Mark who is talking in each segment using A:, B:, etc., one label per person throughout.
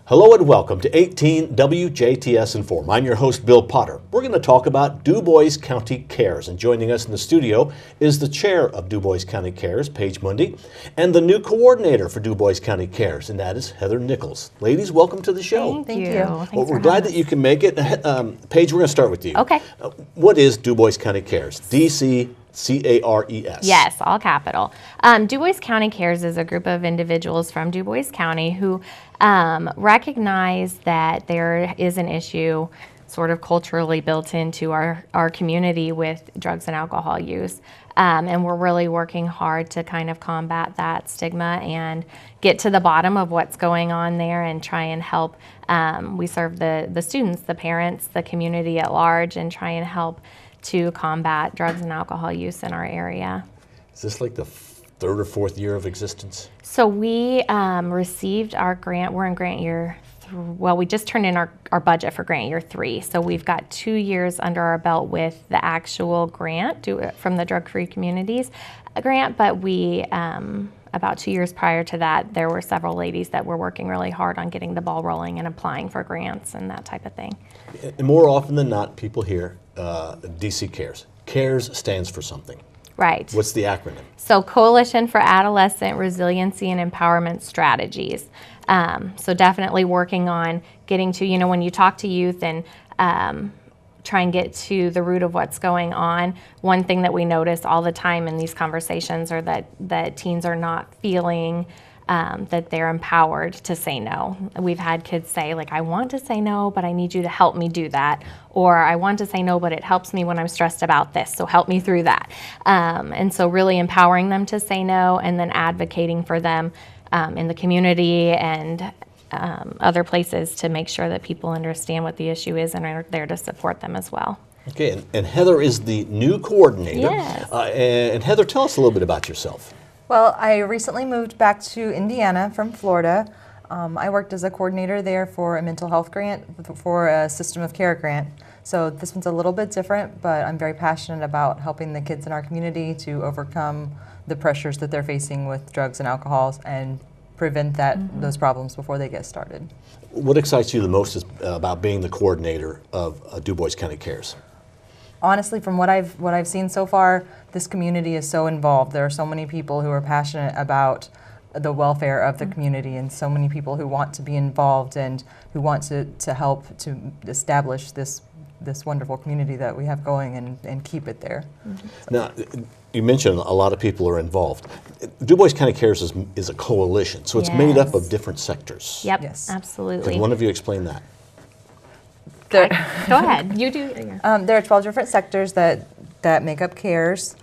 A: Hello and welcome to 18 WJTS in.form. I'm your host, Bill Potter. We're going to talk about Dubois County CARES, and joining us in the studio is the chair of Dubois County CARES, Paige Mundy, and the new coordinator for Dubois County CARES, and that is Heather Nichols. Ladies, welcome to the show.
B: Thank you.
A: Well, we're glad that you can make it. Paige, we're going to start with you.
B: Okay.
A: What is Dubois County CARES? DCCARES.
B: Yes, all capital. Dubois County CARES is a group of individuals from Dubois County who recognize that there is an issue sort of culturally built into our community with drugs and alcohol use. And we're really working hard to kind of combat that stigma and get to the bottom of what's going on there and try and help. We serve the students, the parents, the community at large, and try and help to combat drugs and alcohol use in our area.
A: Is this like the third or fourth year of existence?
B: So we received our grant. We're in grant year, well, we just turned in our budget for grant year 3. So we've got 2 years under our belt with the actual grant from the Drug Free Communities grant, but we, about 2 years prior to that, there were several ladies that were working really hard on getting the ball rolling and applying for grants and that type of thing.
A: And more often than not, people hear DC CARES. CARES stands for something.
B: Right.
A: What's the acronym?
B: So Coalition for Adolescent Resiliency and Empowerment Strategies. So definitely working on getting to, when you talk to youth and try and get to the root of what's going on, one thing that we notice all the time in these conversations are that teens are not feeling that they're empowered to say no. We've had kids say, like, I want to say no, but I need you to help me do that. Or I want to say no, but it helps me when I'm stressed about this, so help me through that. And so really empowering them to say no and then advocating for them in the community and other places to make sure that people understand what the issue is and are there to support them as well.
A: Okay, and Heather is the new coordinator.
B: Yes.
A: And Heather, tell us a little bit about yourself.
C: Well, I recently moved back to Indiana from Florida. I worked as a coordinator there for a mental health grant, for a system of care grant. So this one's a little bit different, but I'm very passionate about helping the kids in our community to overcome the pressures that they're facing with drugs and alcohol and prevent those problems before they get started.
A: What excites you the most about being the coordinator of Dubois County CARES?
C: Honestly, from what I've seen so far, this community is so involved. There are so many people who are passionate about the welfare of the community, and so many people who want to be involved and who want to help to establish this wonderful community that we have going and keep it there.
A: Now, you mentioned a lot of people are involved. Dubois County CARES is a coalition, so it's made up of different sectors.
B: Yep,
C: Yes.
B: absolutely.
A: Can one of you explain that?
B: Go ahead. You do.
C: There are 12 different sectors that make up CARES.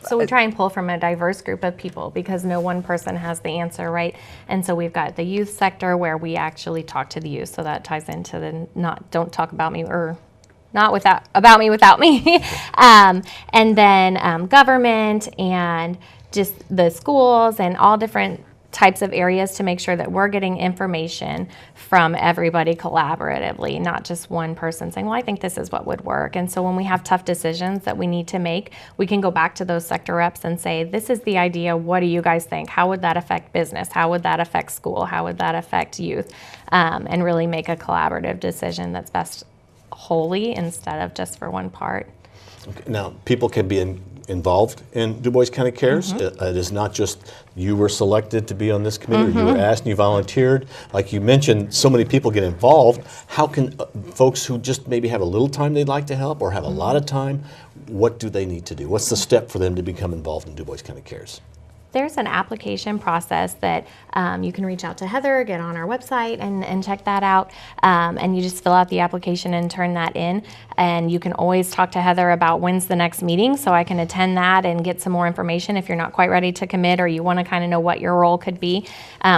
B: So we try and pull from a diverse group of people because no one person has the answer, right? And so we've got the youth sector where we actually talk to the youth. So that ties into the don't talk about me or not about me without me. And then government and just the schools and all different types of areas to make sure that we're getting information from everybody collaboratively, not just one person saying, well, I think this is what would work. And so when we have tough decisions that we need to make, we can go back to those sector reps and say, this is the idea. What do you guys think? How would that affect business? How would that affect school? How would that affect youth? And really make a collaborative decision that's best wholly instead of just for one part.
A: Okay. Now, people can be involved in Dubois County CARES. It is not just you were selected to be on this committee, or you were asked and you volunteered. Like you mentioned, so many people get involved. How can folks who just maybe have a little time they'd like to help or have a lot of time, what do they need to do? What's the step for them to become involved in Dubois County CARES?
B: There's an application process that you can reach out to Heather, get on our website and check that out. And you just fill out the application and turn that in. And you can always talk to Heather about when's the next meeting so I can attend that and get some more information if you're not quite ready to commit or you want to kind of know what your role could be.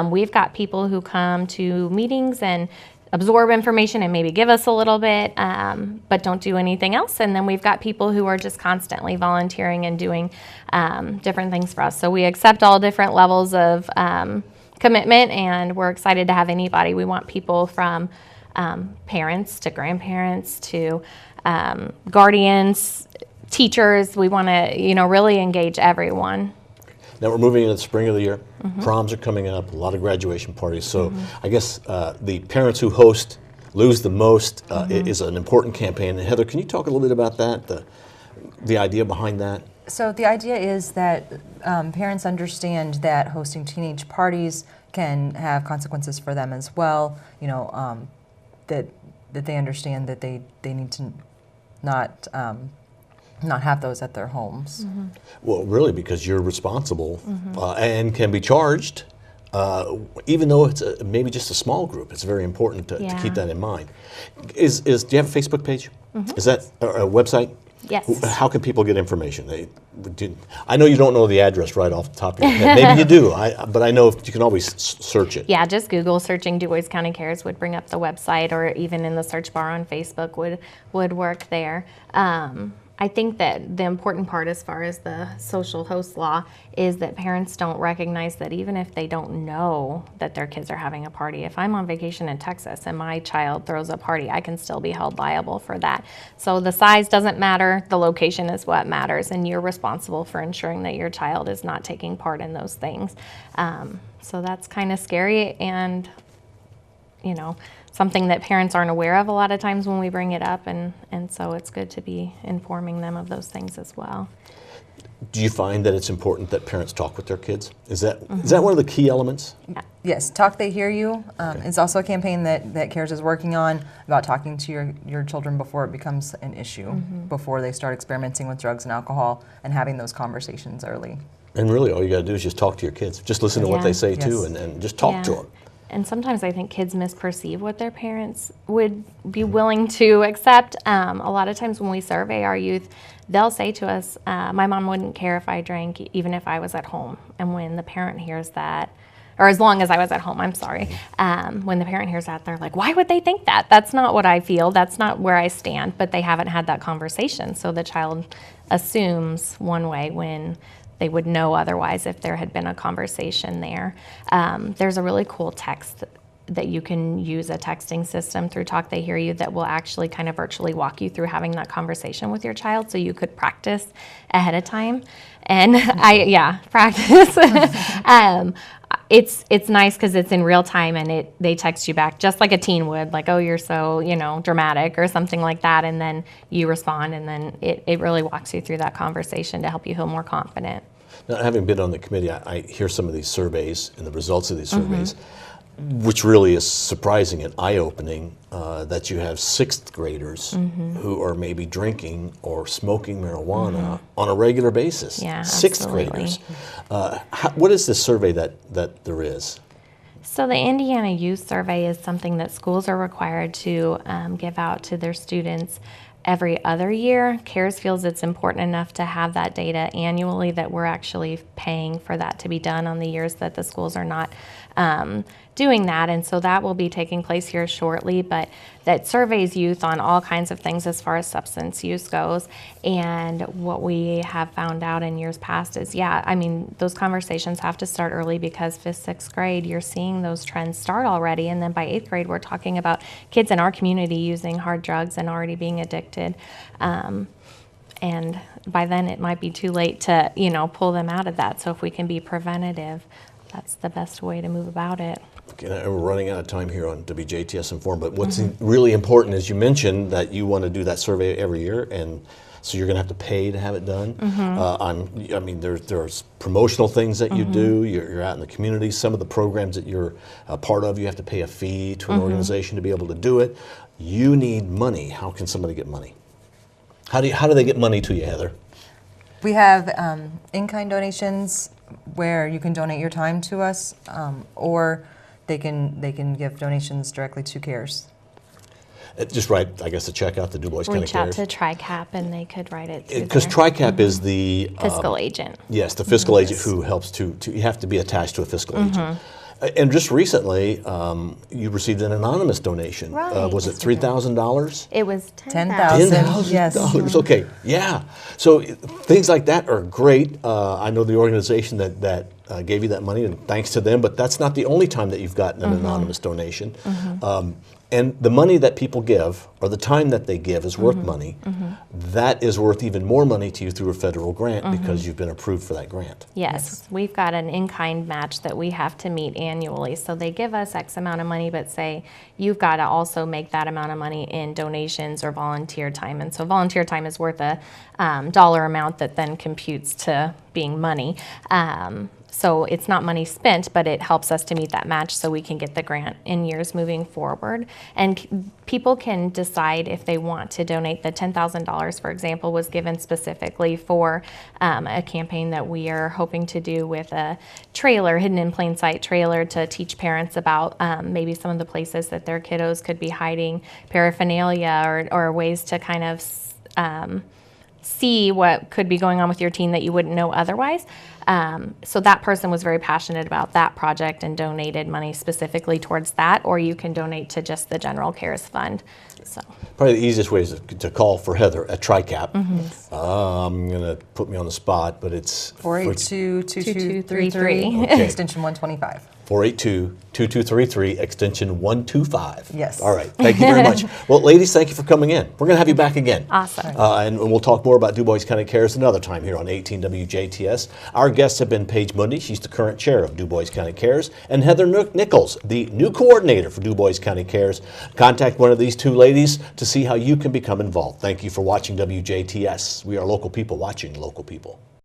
B: We've got people who come to meetings and absorb information and maybe give us a little bit, but don't do anything else. And then we've got people who are just constantly volunteering and doing different things for us. So we accept all different levels of commitment, and we're excited to have anybody. We want people from parents to grandparents to guardians, teachers. We want to, really engage everyone.
A: Now we're moving into the spring of the year. Proms are coming up, a lot of graduation parties. So I guess the parents who host lose the most is an important campaign. And Heather, can you talk a little bit about that, the idea behind that?
C: So the idea is that parents understand that hosting teenage parties can have consequences for them as well. You know, that they understand that they need to not have those at their homes.
A: Well, really, because you're responsible and can be charged, even though it's maybe just a small group. It's very important to keep that in mind. Do you have a Facebook page? Is that a website?
B: Yes.
A: How can people get information? I know you don't know the address right off the top of your head. Maybe you do, but I know you can always search it.
B: Yeah, just Google searching Dubois County CARES would bring up the website, or even in the search bar on Facebook would work there. I think that the important part as far as the social host law is that parents don't recognize that even if they don't know that their kids are having a party, if I'm on vacation in Texas and my child throws a party, I can still be held liable for that. So the size doesn't matter, the location is what matters, and you're responsible for ensuring that your child is not taking part in those things. So that's kind of scary, and you know, something that parents aren't aware of a lot of times when we bring it up, and so it's good to be informing them of those things as well.
A: Do you find that it's important that parents talk with their kids? Is that one of the key elements?
C: Yes, Talk They Hear You is also a campaign that CARES is working on about talking to your children before it becomes an issue, before they start experimenting with drugs and alcohol, and having those conversations early.
A: And really all you got to do is just talk to your kids. Just listen to what they say too, and just talk to them.
B: And sometimes I think kids misperceive what their parents would be willing to accept. A lot of times when we survey our youth, they'll say to us, my mom wouldn't care if I drank even if I was at home. And when the parent hears that, or as long as I was at home, I'm sorry, when the parent hears that, they're like, why would they think that? That's not what I feel. That's not where I stand. But they haven't had that conversation. So the child assumes one way when they would know otherwise if there had been a conversation there. There's a really cool text that you can use, a texting system through Talk They Hear You, that will actually kind of virtually walk you through having that conversation with your child, so you could practice ahead of time. And practice. It's nice because it's in real time, and they text you back just like a teen would, like, oh, you're so, dramatic or something like that, and then you respond, and then it really walks you through that conversation to help you feel more confident.
A: Now, having been on the committee, I hear some of these surveys and the results of these surveys, which really is surprising and eye-opening, that you have sixth graders who are maybe drinking or smoking marijuana on a regular basis.
B: Yeah,
A: sixth
B: absolutely.
A: graders. What is this survey that there is?
B: So the Indiana Youth Survey is something that schools are required to give out to their students every other year. CARES feels it's important enough to have that data annually that we're actually paying for that to be done on the years that the schools are not doing that. And so that will be taking place here shortly, but that surveys youth on all kinds of things as far as substance use goes. And what we have found out in years past is, those conversations have to start early, because 5th, 6th grade, you're seeing those trends start already. And then by 8th grade, we're talking about kids in our community using hard drugs and already being addicted. And by then it might be too late to, pull them out of that. So if we can be preventative, that's the best way to move about it.
A: Okay, we're running out of time here on WJTS in Form, but what's really important is you mentioned that you want to do that survey every year, and so you're going to have to pay to have it done. There's promotional things that you do. You're out in the community. Some of the programs that you're a part of, you have to pay a fee to an organization to be able to do it. You need money. How can somebody get money? How do they get money to you, Heather?
C: We have in-kind donations where you can donate your time to us, or they can give donations directly to CARES.
A: Just write, I guess, to check out the Dubois County CARES.
B: Reach out to TRICAP, and they could write it through
A: because
B: there.
A: TRICAP is the
B: fiscal agent.
A: Yes, the fiscal agent who helps to you have to be attached to a fiscal agent. And just recently, you received an anonymous donation.
B: Right.
A: Was it $3,000?
B: It was
C: $10,000.
B: $10,000.
C: Yes.
A: Okay, yeah. So things like that are great. I know the organization that gave you that money, and thanks to them. But that's not the only time that you've gotten an anonymous donation. And the money that people give, or the time that they give, is worth money. That is worth even more money to you through a federal grant because you've been approved for that grant.
B: Yes, we've got an in-kind match that we have to meet annually. So they give us X amount of money, but say you've got to also make that amount of money in donations or volunteer time. And so volunteer time is worth a dollar amount that then computes to being money. So it's not money spent, but it helps us to meet that match so we can get the grant in years moving forward. And people can decide if they want to donate. The $10,000, for example, was given specifically for a campaign that we are hoping to do with a trailer, hidden in plain sight trailer, to teach parents about maybe some of the places that their kiddos could be hiding paraphernalia or ways to kind of see what could be going on with your teen that you wouldn't know otherwise. So that person was very passionate about that project and donated money specifically towards that, or you can donate to just the general CARES fund. So
A: probably the easiest way is to call for Heather at TRICAP. I'm going to put me on the spot, but it's
C: 482-2233,
A: Okay.
C: extension 125.
A: 482-2233, extension 125.
C: Yes.
A: All right. Thank you very much. Well, ladies, thank you for coming in. We're going to have you back again.
B: Awesome.
A: And we'll talk more about Dubois County CARES another time here on 18 WJTS. Our guests have been Paige Mundy, she's the current chair of Dubois County CARES, and Heather Nichols, the new coordinator for Dubois County CARES. Contact one of these two ladies to see how you can become involved. Thank you for watching WJTS. We are local people watching local people.